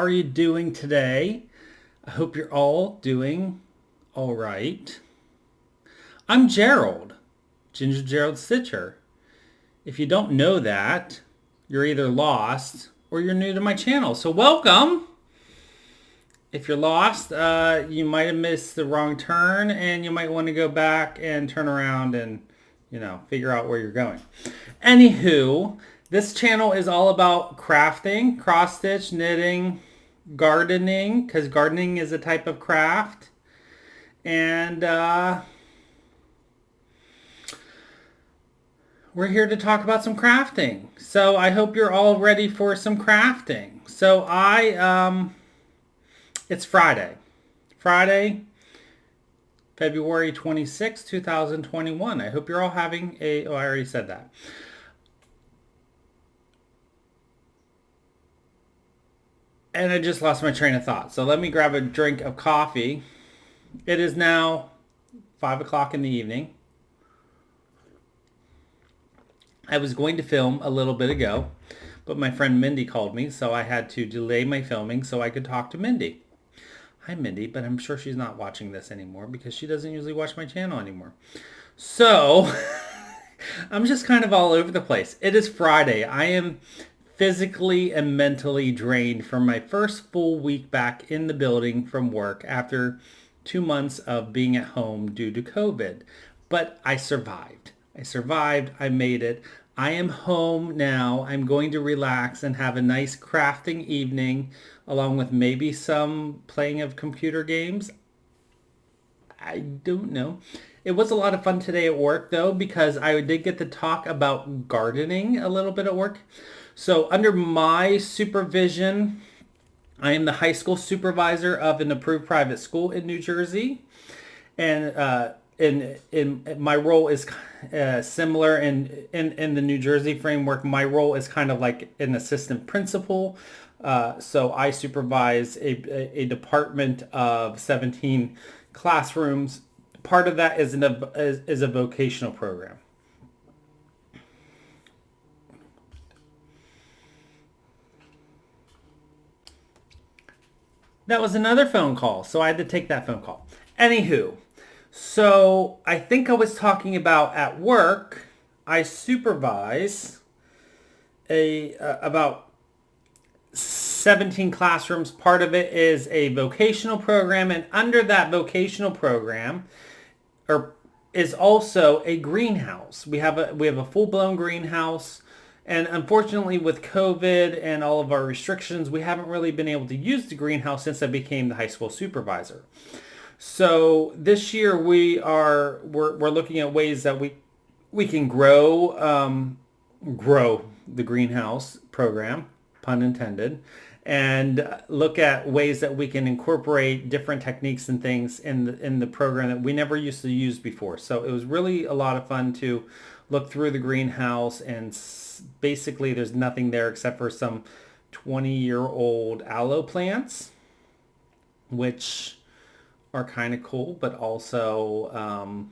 are you doing today? I hope you're all doing all right. I'm Gerald, Ginger Gerald Stitcher. If you don't know that, you're either lost or you're new to my channel. So welcome. If you're lost, you might have missed the wrong turn and you might want to go back and turn around and, figure out where you're going. Anywho, this channel is all about crafting, cross stitch, knitting, gardening, because gardening is a type of craft. And we're here to talk about some crafting. So I hope you're all ready for some crafting. So it's Friday. Friday, February 26, 2021. I hope you're all having I already said that. And I just lost my train of thought. So let me grab a drink of coffee. It is now 5 o'clock in the evening. I was going to film a little bit ago, but my friend Mindy called me, so I had to delay my filming so I could talk to Mindy. Hi, Mindy, but I'm sure she's not watching this anymore because she doesn't usually watch my channel anymore. So I'm just kind of all over the place. It is Friday. I am physically and mentally drained from my first full week back in the building from work after 2 months of being at home due to COVID. But I survived. I made it. I am home now. I'm going to relax and have a nice crafting evening along with maybe some playing of computer games. I don't know. It was a lot of fun today at work though, because I did get to talk about gardening a little bit at work. So under my supervision, I am the high school supervisor of an approved private school in New Jersey. And in my role is similar in the New Jersey framework. My role is kind of like an assistant principal. So I supervise a department of 17 classrooms. Part of that is a vocational program. That was another phone call, so I had to take that phone call. Anywho, so I think I was talking about at work, I supervise about 17 classrooms. Part of it is a vocational program, and under that vocational program is also a greenhouse. We have a full-blown greenhouse, and unfortunately with COVID and all of our restrictions, we haven't really been able to use the greenhouse since I became the high school supervisor. So this year we're looking at ways that we can grow the greenhouse program, pun intended, and look at ways that we can incorporate different techniques and things in the program that we never used to use before. So it was really a lot of fun to look through the greenhouse, and basically there's nothing there except for some 20-year-old aloe plants, which are kind of cool, but also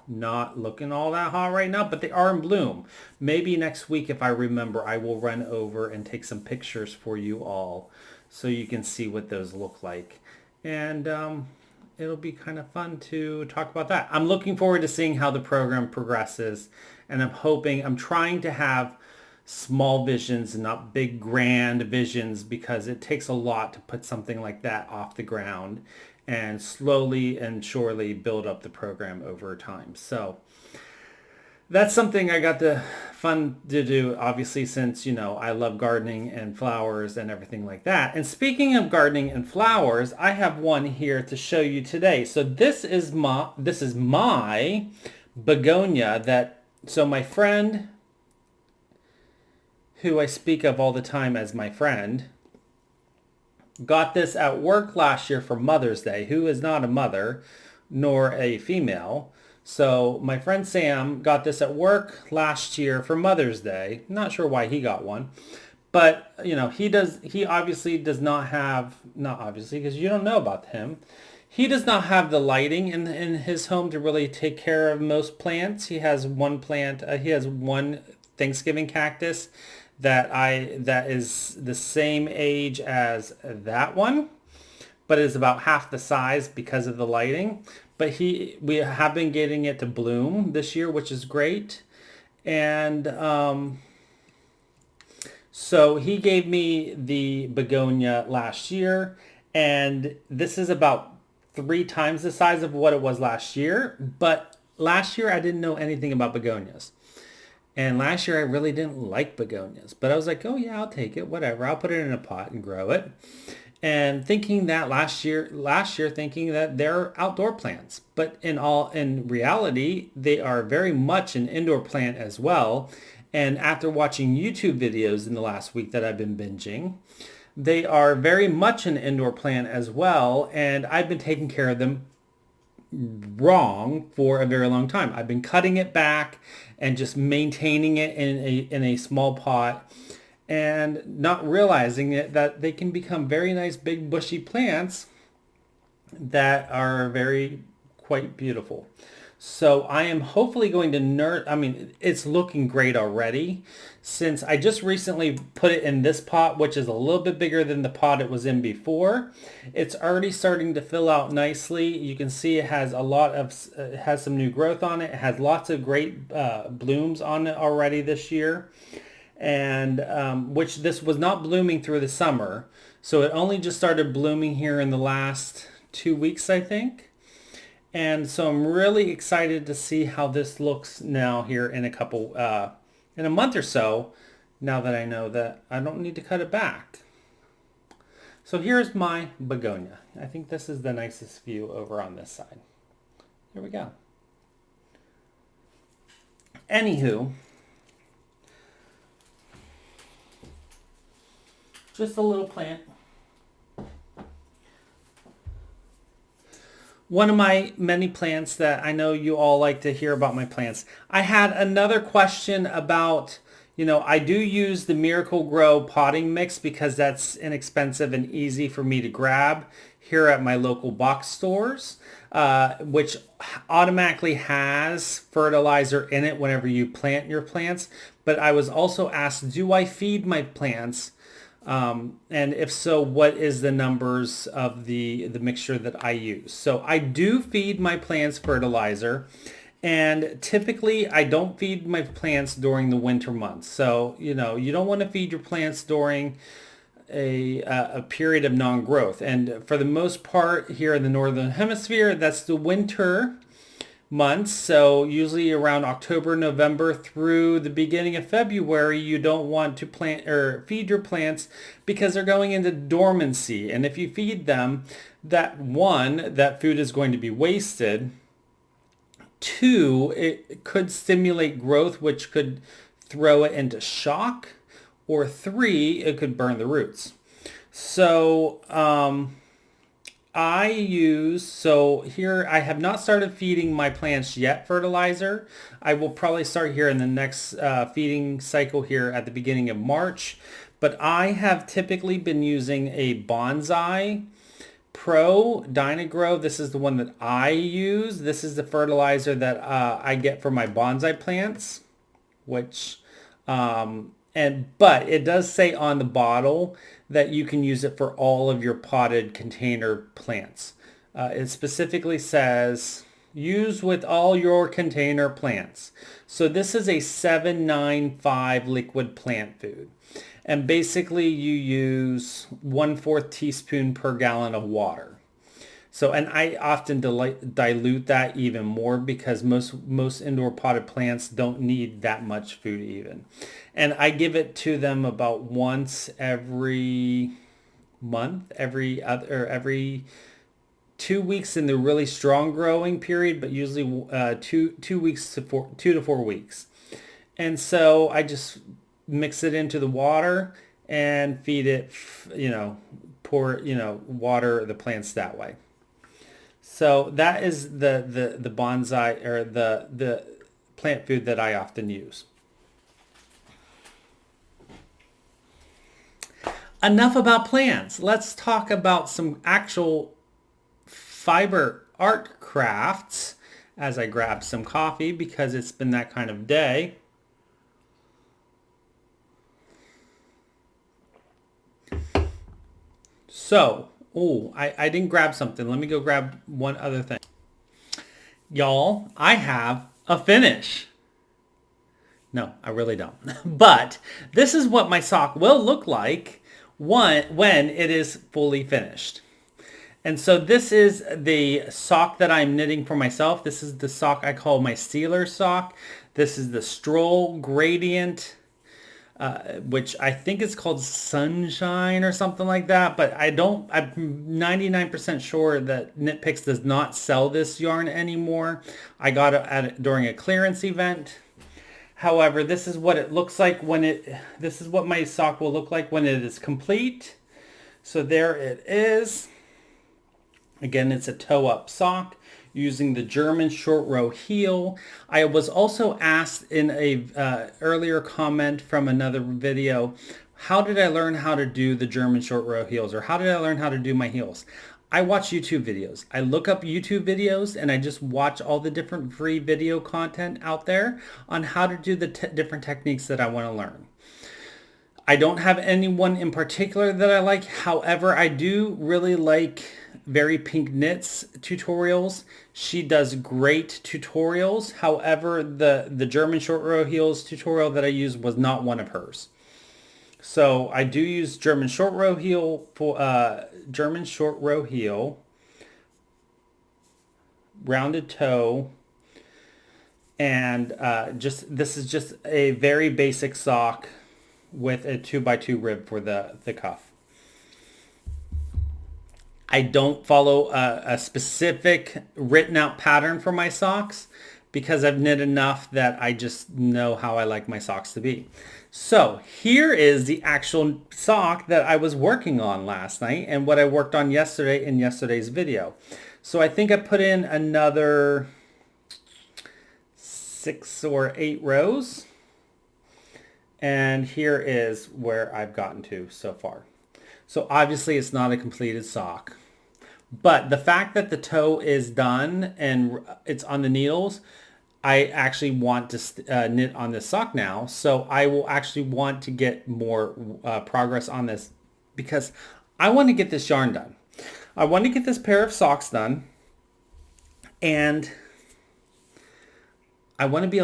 not looking all that hot right now, but they are in bloom. Maybe next week, if I remember, I will run over and take some pictures for you all so you can see what those look like. And it'll be kind of fun to talk about that. I'm looking forward to seeing how the program progresses, and I'm trying to have small visions and not big grand visions, because it takes a lot to put something like that off the ground and slowly and surely build up the program over time. So that's something I got the fun to do, obviously, since, I love gardening and flowers and everything like that. And speaking of gardening and flowers, I have one here to show you today. So this is my begonia so my friend, who I speak of all the time as my friend, got this at work last year for Mother's Day, who is not a mother nor a female. So my friend Sam got this at work last year for Mother's Day. Not sure why he got one, but he obviously does not have, not obviously because you don't know about him. He does not have the lighting in his home to really take care of most plants. He has one plant, he has one Thanksgiving cactus that is the same age as that one, but is about half the size because of the lighting. But we have been getting it to bloom this year, which is great. And so he gave me the begonia last year, and this is about 3 times the size of what it was last year. But last year I didn't know anything about begonias. And last year I really didn't like begonias, but I was like, oh yeah, I'll take it, whatever. I'll put it in a pot and grow it. And thinking that last year thinking that they're outdoor plants, but in reality, they are very much an indoor plant as well. And after watching YouTube videos in the last week that I've been binging, they are very much an indoor plant as well. And I've been taking care of them wrong for a very long time. I've been cutting it back and just maintaining it in a small pot, and not realizing that they can become very nice big bushy plants that are very quite beautiful. So I am hopefully going to I mean, it's looking great already, since I just recently put it in this pot, which is a little bit bigger than the pot it was in before. It's already starting to fill out nicely. You can see it has it has some new growth on it. It has lots of great blooms on it already this year, and which this was not blooming through the summer. So it only just started blooming here in the last 2 weeks, I think. And so I'm really excited to see how this looks now here in in a month or so, now that I know that I don't need to cut it back. So here's my begonia. I think this is the nicest view over on this side. Here we go. Anywho, just a little plant. One of my many plants that I know you all like to hear about my plants. I had another question about, I do use the Miracle Grow potting mix because that's inexpensive and easy for me to grab here at my local box stores, which automatically has fertilizer in it whenever you plant your plants. But I was also asked, do I feed my plants? And if so, what is the numbers of the mixture that I use? So I do feed my plants fertilizer, and typically I don't feed my plants during the winter months. So, you don't want to feed your plants during a period of non-growth. And for the most part here in the Northern Hemisphere, that's the winter months. So usually around October, November through the beginning of February, you don't want to plant or feed your plants because they're going into dormancy. And if you feed them, that food is going to be wasted. 2, it could stimulate growth, which could throw it into shock. Or 3, it could burn the roots. So, here I have not started feeding my plants yet fertilizer. I will probably start here in the next feeding cycle here at the beginning of March. But I have typically been using a Bonsai Pro Dynagrow. This is the one that I use. This is the fertilizer that I get for my bonsai plants, which but it does say on the bottle that you can use it for all of your potted container plants. It specifically says use with all your container plants. So this is a 795 liquid plant food. And basically you use 1/4 teaspoon per gallon of water. So, and I often dilute that even more because most indoor potted plants don't need that much food even. And I give it to them about once every month, every 2 weeks in the really strong growing period, but usually 2 to 4 weeks. And so I just mix it into the water and feed it, water the plants that way. So that is the bonsai or the plant food that I often use. Enough about plants. Let's talk about some actual fiber art crafts as I grab some coffee because it's been that kind of day. So, oh, I didn't grab something. Let me go grab one other thing. Y'all, I have a finish. No, I really don't. But this is what my sock will look like when it is fully finished. And so this is the sock that I'm knitting for myself. This is the sock I call my Steeler sock. This is the Stroll Gradient, which I think is called Sunshine or something like that. But I'm 99% sure that Knit Picks does not sell this yarn anymore. I got it during a clearance event. However, this is what it looks like this is what my sock will look like when it is complete. So there it is. Again, it's a toe-up sock using the German short row heel. I was also asked in a earlier comment from another video, how did I learn how to do the German short row heels, or how did I learn how to do my heels? I watch YouTube videos. I look up YouTube videos and I just watch all the different free video content out there on how to do the different techniques that I want to learn. I don't have anyone in particular that I like. However, I do really like Very Pink Knits tutorials. She does great tutorials. However, the German short row heels tutorial that I used was not one of hers. So I do use German short row heel for German short row heel, rounded toe, and this is just a very basic sock with a 2x2 rib for the cuff. I don't follow a specific written out pattern for my socks because I've knit enough that I just know how I like my socks to be. So here is the actual sock that I was working on last night and what I worked on yesterday in yesterday's video. So I think I put in another 6 or 8 rows. And here is where I've gotten to so far. So obviously it's not a completed sock. But the fact that the toe is done and it's on the needles, I actually want to knit on this sock now. So I will actually want to get more progress on this because I want to get this yarn done. I want to get this pair of socks done. And I want to be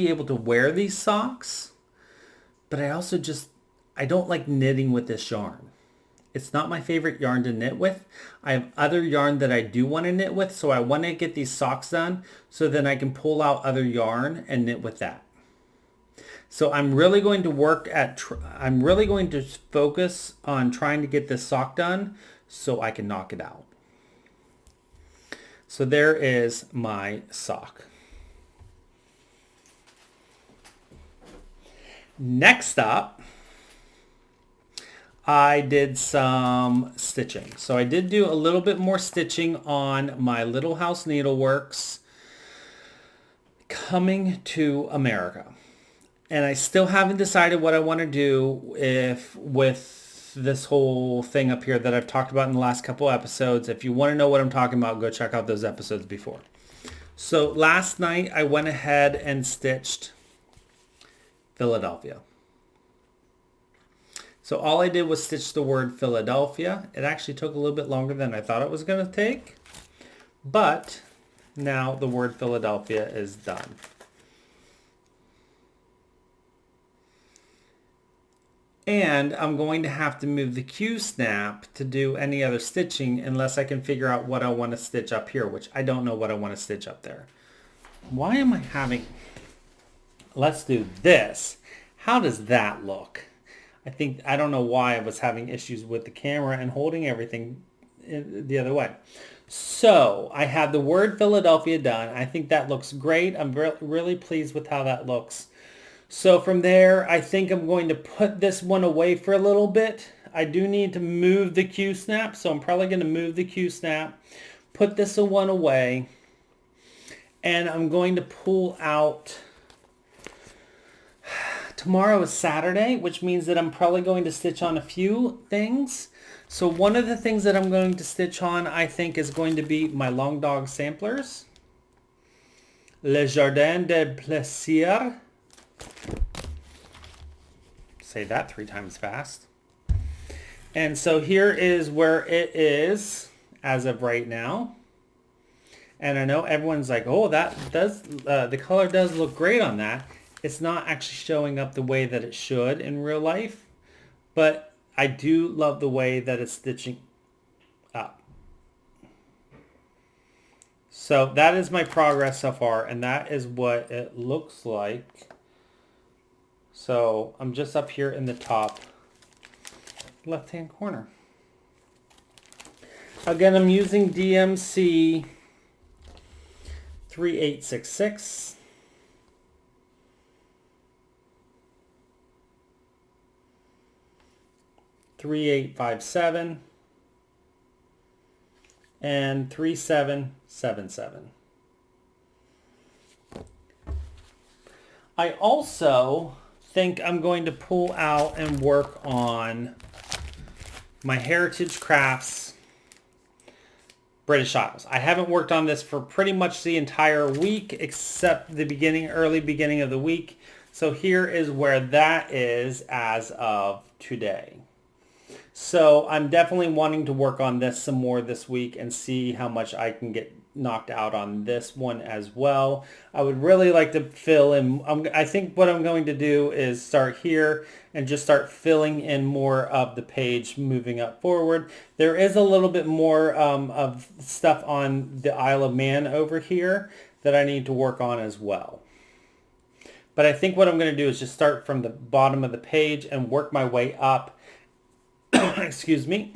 able to wear these socks, but I don't like knitting with this yarn. It's not my favorite yarn to knit with. I have other yarn that I do want to knit with, so I want to get these socks done so then I can pull out other yarn and knit with that. So I'm really going to focus on trying to get this sock done so I can knock it out. So there is my sock. Next up, I did some stitching. So I did do a little bit more stitching on my Little House Needleworks coming to America. And I still haven't decided what I want to do with this whole thing up here that I've talked about in the last couple episodes. If you want to know what I'm talking about, go check out those episodes before. So last night I went ahead and stitched Philadelphia. So all I did was stitch the word Philadelphia. It actually took a little bit longer than I thought it was going to take. But now the word Philadelphia is done. And I'm going to have to move the Q-snap to do any other stitching unless I can figure out what I want to stitch up here, which I don't know what I want to stitch up there. Why am I having... Let's do this. How does that look? I don't know why I was having issues with the camera and holding everything the other way. So I have the word Philadelphia done. I think that looks great. I'm really pleased with how that looks. So from there, I think I'm going to put this one away for a little bit. I do need to move the Q-snap, so I'm probably going to move the Q-snap, put this one away, and I'm going to pull out... Tomorrow is Saturday, which means that I'm probably going to stitch on a few things. So one of the things that I'm going to stitch on, I think, is going to be my Long Dog samplers. Le Jardin de Plaisir. Say that 3 times fast. And so here is where it is as of right now. And I know everyone's like, oh, that does, the color does look great on that. It's not actually showing up the way that it should in real life, but I do love the way that it's stitching up. So that is my progress so far, and that is what it looks like. So I'm just up here in the top left-hand corner. Again, I'm using DMC 3866. (3857) and 3777. I also think I'm going to pull out and work on my Heritage Crafts British Isles. I haven't worked on this for pretty much the entire week except the early beginning of the week. So here is where that is as of today. So I'm definitely wanting to work on this some more this week and see how much I can get knocked out on this one as well. I would really like to fill in. I think what I'm going to do is start here and just start filling in more of the page moving up forward. There is a little bit more of stuff on the Isle of Man over here that I need to work on as well. But I think what I'm going to do is just start from the bottom of the page and work my way up excuse me,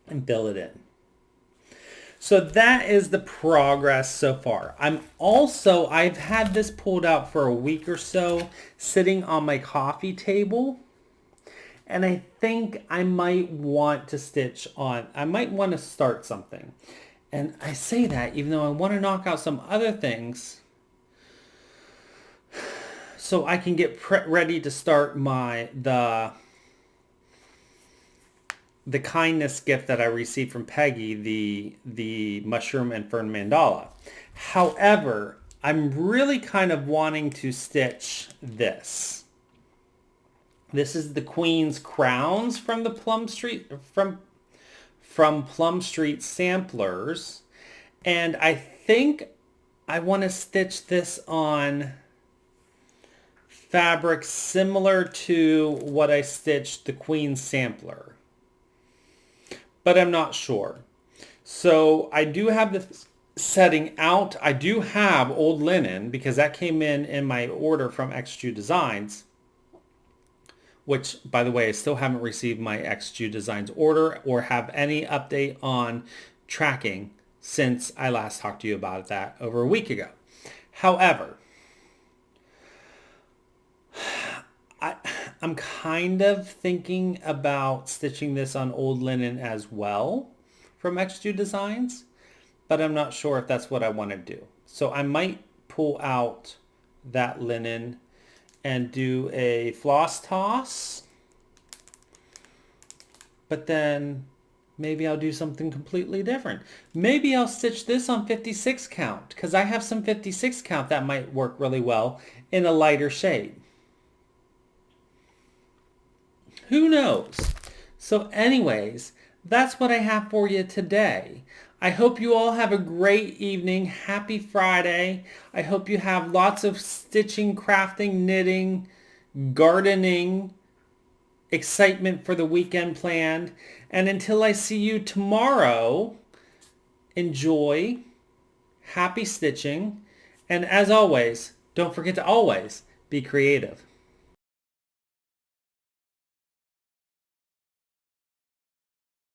and fill it in. So that is the progress so far. I've had this pulled out for a week or so, sitting on my coffee table. And I think I might want to start something. And I say that even though I want to knock out some other things so I can get ready to start the kindness gift that I received from Peggy, the mushroom and fern mandala. However, I'm really kind of wanting to stitch this. This is the Queen's Crowns from the Plum Street from Plum Street Samplers, and I think I want to stitch this on fabric similar to what I stitched the Queen's Sampler. But I'm not sure. So I do have this setting out. I do have old linen because that came in my order from Exude Designs, which, by the way, I still haven't received my Exude Designs order or have any update on tracking since I last talked to you about that over a week ago. However, I'm kind of thinking about stitching this on old linen as well from Exude Designs, but I'm not sure if that's what I want to do. So I might pull out that linen and do a floss toss, but then maybe I'll do something completely different. Maybe I'll stitch this on 56 count because I have some 56 count that might work really well in a lighter shade. Who knows? So anyways, that's what I have for you today. I hope you all have a great evening. Happy Friday. I hope you have lots of stitching, crafting, knitting, gardening, excitement for the weekend planned. And until I see you tomorrow, enjoy, happy stitching, and as always, don't forget to always be creative.